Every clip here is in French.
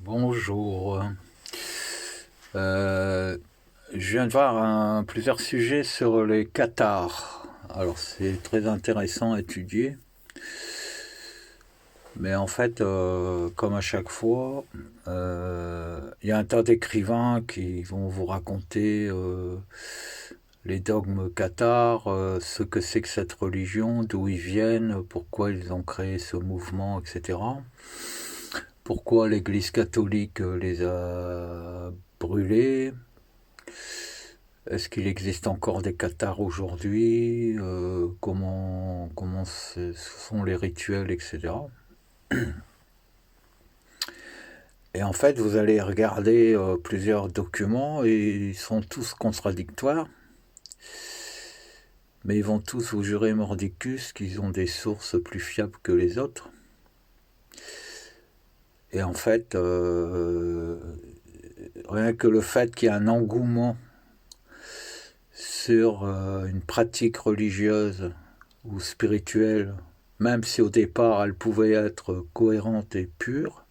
Bonjour. Je viens de voir plusieurs sujets sur les cathares. Alors c'est très intéressant à étudier, mais en fait, comme à chaque fois, il y a un tas d'écrivains qui vont vous raconter les dogmes cathares, ce que c'est que cette religion, d'où ils viennent, pourquoi ils ont créé ce mouvement, etc. Pourquoi l'Église catholique les a brûlés. Est-ce qu'il existe encore des cathares aujourd'hui, comment sont les rituels, etc. Et en fait, vous allez regarder plusieurs documents et ils sont tous contradictoires, mais ils vont tous vous jurer mordicus qu'ils ont des sources plus fiables que les autres. Et en fait, rien que le fait qu'il y ait un engouement sur une pratique religieuse ou spirituelle, même si au départ elle pouvait être cohérente et pure,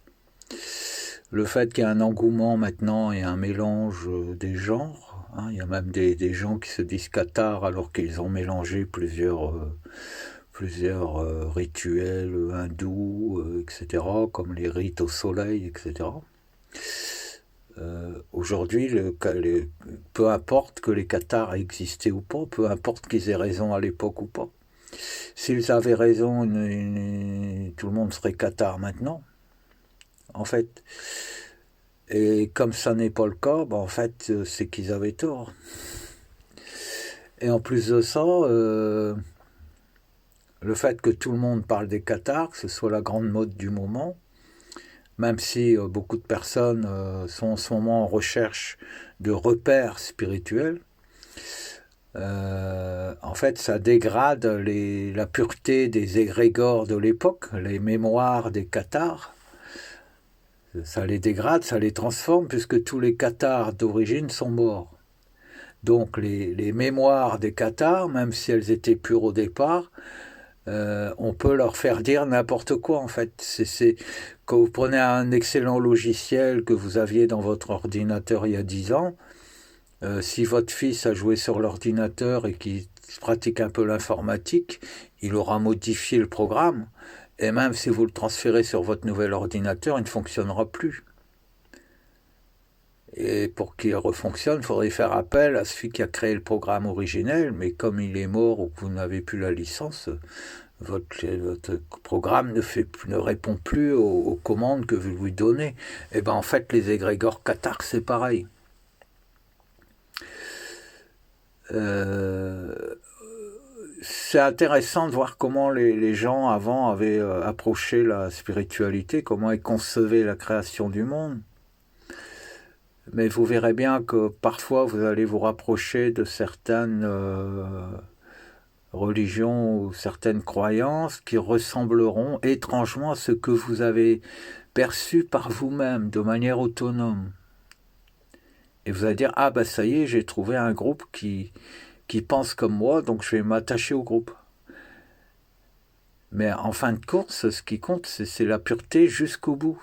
le fait qu'il y ait un engouement maintenant et un mélange des genres, hein, il y a même des gens qui se disent cathares alors qu'ils ont mélangé plusieurs rituels hindous, etc., comme les rites au soleil, etc. Aujourd'hui, peu importe que les cathares aient existé ou pas, peu importe qu'ils aient raison à l'époque ou pas. S'ils avaient raison, tout le monde serait cathare maintenant, en fait. Et comme ça n'est pas le cas, en fait, c'est qu'ils avaient tort. Et en plus de ça, le fait que tout le monde parle des cathares, que ce soit la grande mode du moment, même si beaucoup de personnes sont en ce moment en recherche de repères spirituels, en fait, ça dégrade la pureté des égrégores de l'époque, les mémoires des cathares. Ça les dégrade, ça les transforme, puisque tous les cathares d'origine sont morts. Donc les mémoires des cathares, même si elles étaient pures au départ, on peut leur faire dire n'importe quoi en fait. Quand vous prenez un excellent logiciel que vous aviez dans votre ordinateur il y a 10 ans, si votre fils a joué sur l'ordinateur et qu'il pratique un peu l'informatique, il aura modifié le programme. Et même si vous le transférez sur votre nouvel ordinateur, il ne fonctionnera plus. Et pour qu'il refonctionne, il faudrait faire appel à celui qui a créé le programme originel, mais comme il est mort ou que vous n'avez plus la licence, votre programme ne répond plus aux commandes que vous lui donnez. Et bien en fait, les égrégores cathares, c'est pareil. C'est intéressant de voir comment les gens avant avaient approché la spiritualité, comment ils concevaient la création du monde. Mais vous verrez bien que parfois vous allez vous rapprocher de certaines religions ou certaines croyances qui ressembleront étrangement à ce que vous avez perçu par vous-même de manière autonome. Et vous allez dire, ah bah ça y est, j'ai trouvé un groupe qui pense comme moi, donc je vais m'attacher au groupe. Mais en fin de course, ce qui compte, c'est la pureté jusqu'au bout.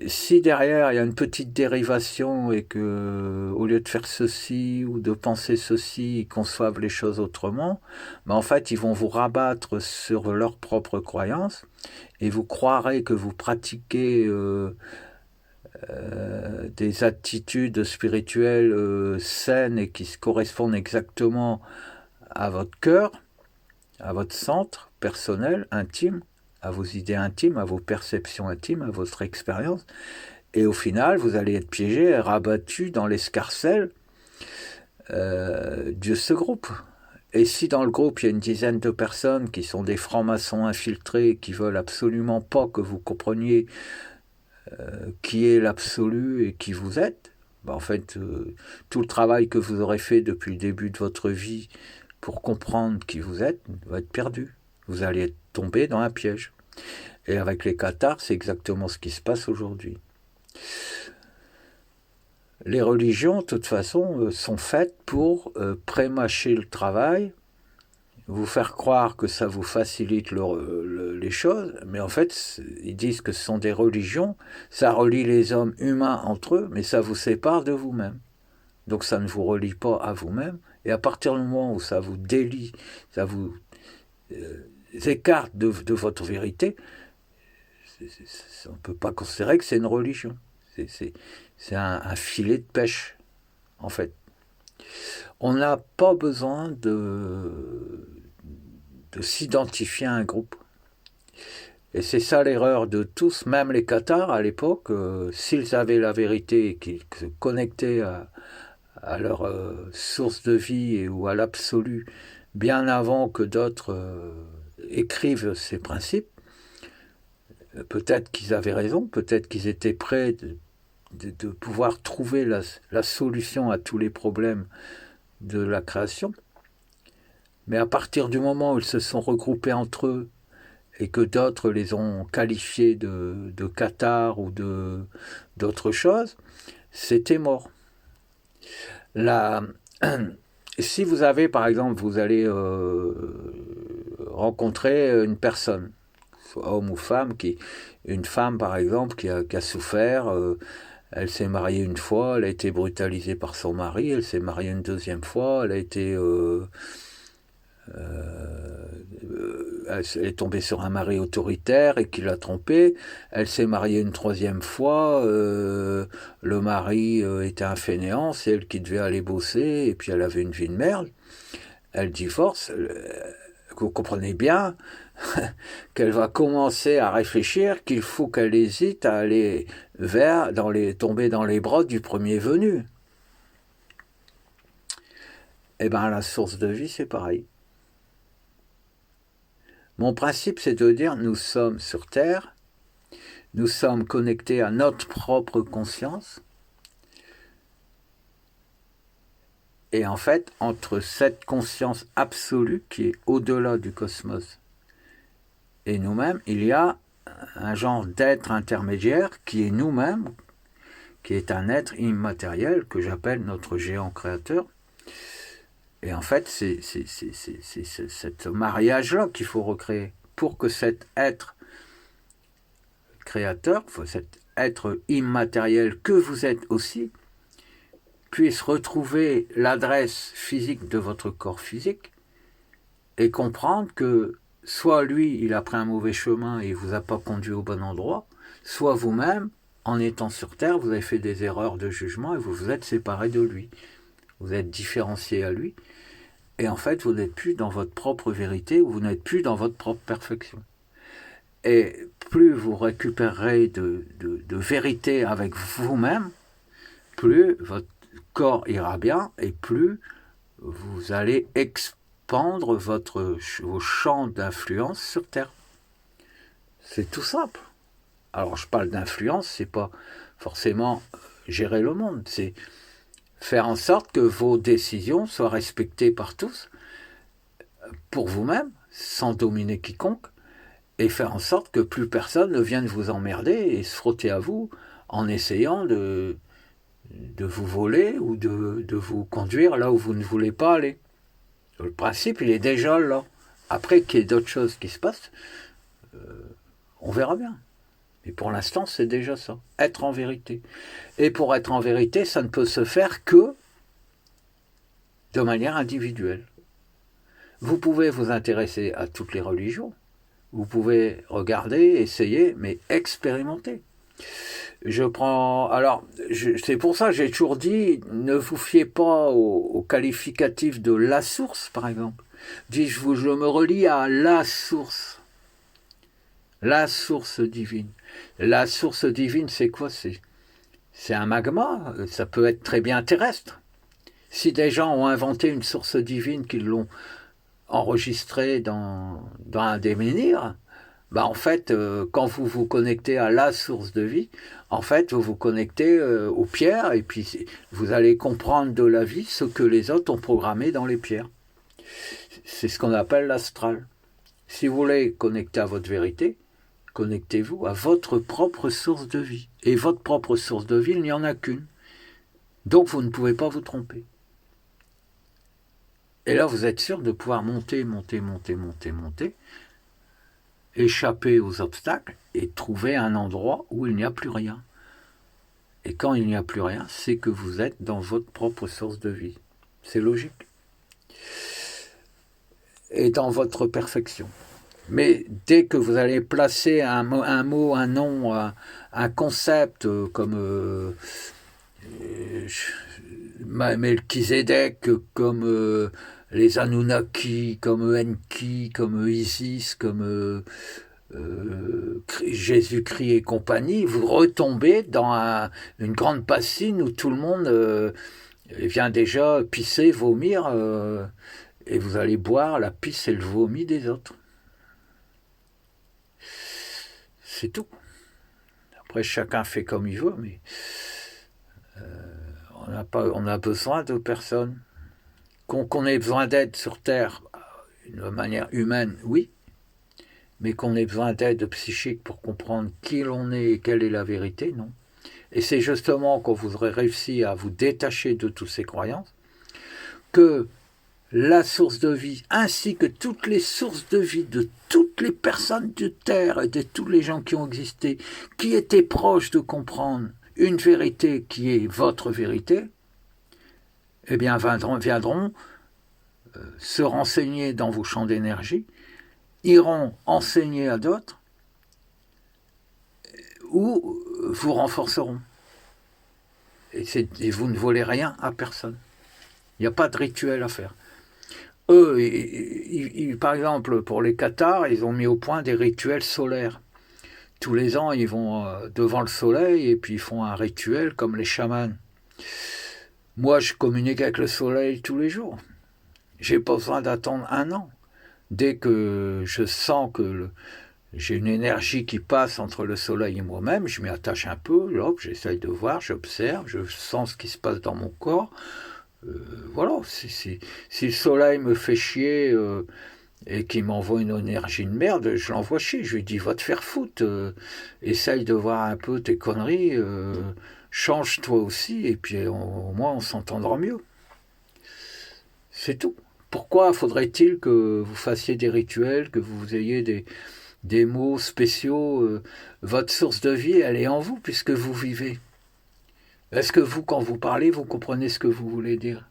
Si derrière il y a une petite dérivation et que, au lieu de faire ceci ou de penser ceci, ils conçoivent les choses autrement, en fait, ils vont vous rabattre sur leurs propres croyances et vous croirez que vous pratiquez des attitudes spirituelles saines et qui se correspondent exactement à votre cœur, à votre centre personnel, intime, à vos idées intimes, à vos perceptions intimes, à votre expérience. Et au final, vous allez être piégé et rabattu dans l'escarcelle de ce groupe. Et si dans le groupe, il y a une dizaine de personnes qui sont des francs-maçons infiltrés, qui veulent absolument pas que vous compreniez qui est l'absolu et qui vous êtes, en fait, tout le travail que vous aurez fait depuis le début de votre vie pour comprendre qui vous êtes va être perdu. Vous allez être tombé dans un piège. Et avec les cathares, c'est exactement ce qui se passe aujourd'hui. Les religions, de toute façon, sont faites pour prémâcher le travail, vous faire croire que ça vous facilite les choses, mais en fait, ils disent que ce sont des religions, ça relie les hommes humains entre eux, mais ça vous sépare de vous-même. Donc ça ne vous relie pas à vous-même, et à partir du moment où ça vous délie, ça vous écarte de votre vérité, on ne peut pas considérer que c'est une religion. C'est un filet de pêche, en fait. On n'a pas besoin de s'identifier à un groupe. Et c'est ça l'erreur de tous, même les Cathares à l'époque, s'ils avaient la vérité et qu'ils se connectaient à leur source de vie ou à l'absolu bien avant que d'autres écrivent ces principes, peut-être qu'ils avaient raison, peut-être qu'ils étaient prêts de pouvoir trouver la solution à tous les problèmes de la création. Mais à partir du moment où ils se sont regroupés entre eux et que d'autres les ont qualifiés de cathares ou d'autres choses, c'était mort. Si vous avez, par exemple, vous allez rencontrer une personne, soit homme ou femme, une femme, par exemple, qui a souffert, elle s'est mariée une fois, elle a été brutalisée par son mari, elle s'est mariée une deuxième fois, elle est tombée sur un mari autoritaire et qui l'a trompée. Elle s'est mariée une troisième fois. Le mari était un fainéant, c'est elle qui devait aller bosser et puis elle avait une vie de merde. Elle divorce. Vous comprenez bien qu'elle va commencer à réfléchir qu'il faut qu'elle hésite à aller tomber dans les bras du premier venu. Eh bien, la source de vie, c'est pareil. Mon principe, c'est de dire, nous sommes sur Terre, nous sommes connectés à notre propre conscience, et en fait, entre cette conscience absolue qui est au-delà du cosmos et nous-mêmes, il y a un genre d'être intermédiaire qui est nous-mêmes, qui est un être immatériel que j'appelle notre géant créateur. Et en fait, c'est ce mariage-là qu'il faut recréer pour que cet être créateur, cet être immatériel que vous êtes aussi, puisse retrouver l'adresse physique de votre corps physique et comprendre que soit lui, il a pris un mauvais chemin et il ne vous a pas conduit au bon endroit, soit vous-même, en étant sur Terre, vous avez fait des erreurs de jugement et vous vous êtes séparé de lui. Vous êtes différencié à lui. Et en fait, vous n'êtes plus dans votre propre vérité, ou vous n'êtes plus dans votre propre perfection. Et plus vous récupérerez de vérité avec vous-même, plus votre corps ira bien, et plus vous allez expandre vos champs d'influence sur Terre. C'est tout simple. Alors, je parle d'influence, c'est pas forcément gérer le monde, c'est faire en sorte que vos décisions soient respectées par tous, pour vous-même, sans dominer quiconque, et faire en sorte que plus personne ne vienne vous emmerder et se frotter à vous en essayant de vous voler ou de vous conduire là où vous ne voulez pas aller. Le principe, il est déjà là. Après qu'il y ait d'autres choses qui se passent, on verra bien. Mais pour l'instant, c'est déjà ça, être en vérité. Et pour être en vérité, ça ne peut se faire que de manière individuelle. Vous pouvez vous intéresser à toutes les religions, vous pouvez regarder, essayer, mais expérimenter. C'est pour ça que j'ai toujours dit, ne vous fiez pas au qualificatif de la source, par exemple. Je me relie à la source divine. La source divine, c'est quoi ? C'est un magma, ça peut être très bien terrestre. Si des gens ont inventé une source divine, qu'ils l'ont enregistrée dans un des menhirs, en fait, quand vous vous connectez à la source de vie, en fait, vous vous connectez aux pierres, et puis vous allez comprendre de la vie ce que les autres ont programmé dans les pierres. C'est ce qu'on appelle l'astral. Si vous voulez connecter à votre vérité, connectez-vous à votre propre source de vie. Et votre propre source de vie, il n'y en a qu'une. Donc vous ne pouvez pas vous tromper. Et là, vous êtes sûr de pouvoir monter, échapper aux obstacles et trouver un endroit où il n'y a plus rien. Et quand il n'y a plus rien, c'est que vous êtes dans votre propre source de vie. C'est logique. Et dans votre perfection. Mais dès que vous allez placer un mot, un nom, un concept comme Melchizedek, comme les Anunnaki, comme Enki, comme Isis, comme Jésus-Christ et compagnie, vous retombez dans une grande bassine où tout le monde vient déjà pisser, vomir, et vous allez boire la pisse et le vomi des autres. C'est tout. Après, chacun fait comme il veut, mais on a besoin de personnes. Qu'on ait besoin d'aide sur Terre, de manière humaine, oui, mais qu'on ait besoin d'aide psychique pour comprendre qui l'on est et quelle est la vérité, non. Et c'est justement quand vous aurez réussi à vous détacher de toutes ces croyances que la source de vie, ainsi que toutes les sources de vie de toutes les personnes de Terre et de tous les gens qui ont existé, qui étaient proches de comprendre une vérité qui est votre vérité, eh bien viendront se renseigner dans vos champs d'énergie, iront enseigner à d'autres, ou vous renforceront. Et vous ne volez rien à personne. Il n'y a pas de rituel à faire. Eux, par exemple, pour les Cathares, ils ont mis au point des rituels solaires. Tous les ans, ils vont devant le soleil et puis ils font un rituel comme les chamans. Moi, je communique avec le soleil tous les jours. J'ai pas besoin d'attendre un an. Dès que je sens que j'ai une énergie qui passe entre le soleil et moi-même, je m'y attache un peu, j'essaye de voir, j'observe, je sens ce qui se passe dans mon corps. Voilà, si le soleil me fait chier et qu'il m'envoie une énergie de merde, je l'envoie chier. Je lui dis, va te faire foutre, essaye de voir un peu tes conneries, change toi aussi, et puis au moins on s'entendra mieux. C'est tout. Pourquoi faudrait-il que vous fassiez des rituels, que vous ayez des mots spéciaux votre source de vie, elle est en vous, puisque vous vivez. Est-ce que vous, quand vous parlez, vous comprenez ce que vous voulez dire?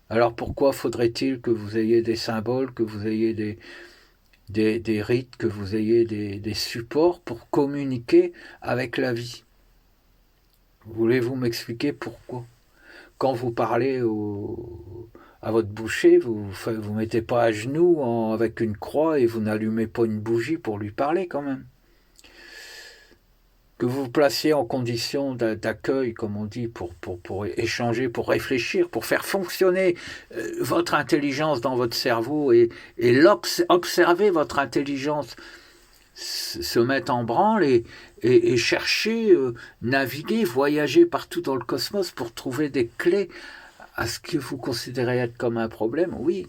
Alors pourquoi faudrait-il que vous ayez des symboles, que vous ayez des rites, que vous ayez des supports pour communiquer avec la vie? Voulez-vous m'expliquer pourquoi? Quand vous parlez à votre boucher, vous mettez pas à genoux avec une croix et vous n'allumez pas une bougie pour lui parler quand même. Que vous vous placiez en condition d'accueil, comme on dit, pour échanger, pour réfléchir, pour faire fonctionner votre intelligence dans votre cerveau et observer votre intelligence se mettre en branle et chercher, naviguer, voyager partout dans le cosmos pour trouver des clés à ce que vous considérez être comme un problème, oui.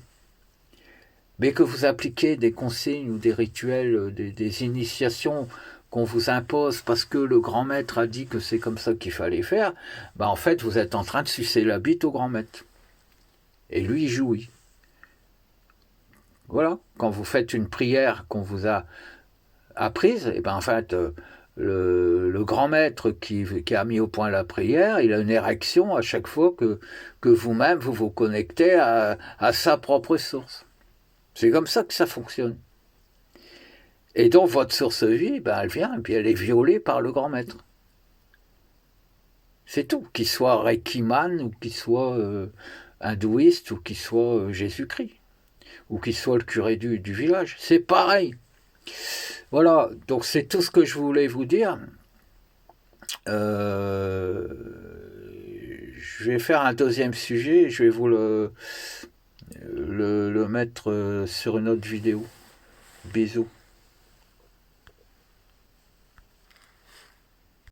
Mais que vous appliquez des consignes ou des rituels, des initiations qu'on vous impose parce que le grand maître a dit que c'est comme ça qu'il fallait faire, en fait, vous êtes en train de sucer la bite au grand maître. Et lui, il jouit. Voilà. Quand vous faites une prière qu'on vous a apprise, et en fait, le grand maître qui a mis au point la prière, il a une érection à chaque fois que vous-même, vous vous connectez à sa propre source. C'est comme ça que ça fonctionne. Et donc, votre source de vie, elle vient, et puis elle est violée par le grand maître. C'est tout. Qu'il soit Reikiman, ou qu'il soit hindouiste, ou qu'il soit Jésus-Christ, ou qu'il soit le curé du village. C'est pareil. Voilà, donc c'est tout ce que je voulais vous dire. Je vais faire un deuxième sujet, je vais vous le mettre sur une autre vidéo. Bisous.